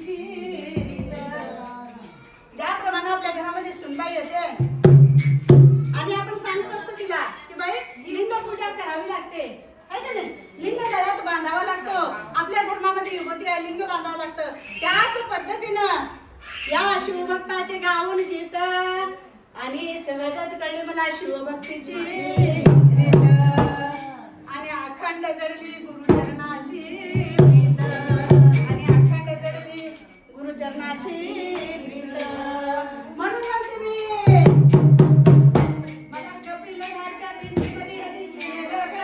भक्तीची रीत. ज्याप्रमाणे आपल्या घरामध्ये सुनबाई येते आणि आपण सांगत असतो तिला की बाई लिंग पूजा करावी लागते, है का नाही? लिंग गळ्यात बांधावा लागतो. आपल्या धर्मामध्ये युवती आहे, लिंग बांधावं लागतं. त्याच पद्धतीनं या शिवभक्ताचे गाऊन गीत आणि सहजच कळली मला शिवभक्तीची रीत. आणि अखंड जडली गुरुचरणाशी प्रीत, आणि अखंड जडली गुरुचरणाशी प्रीत. म्हणून म्हणते मी मला कपिल धारच्या दिंडीमध्ये हरी केलं ग.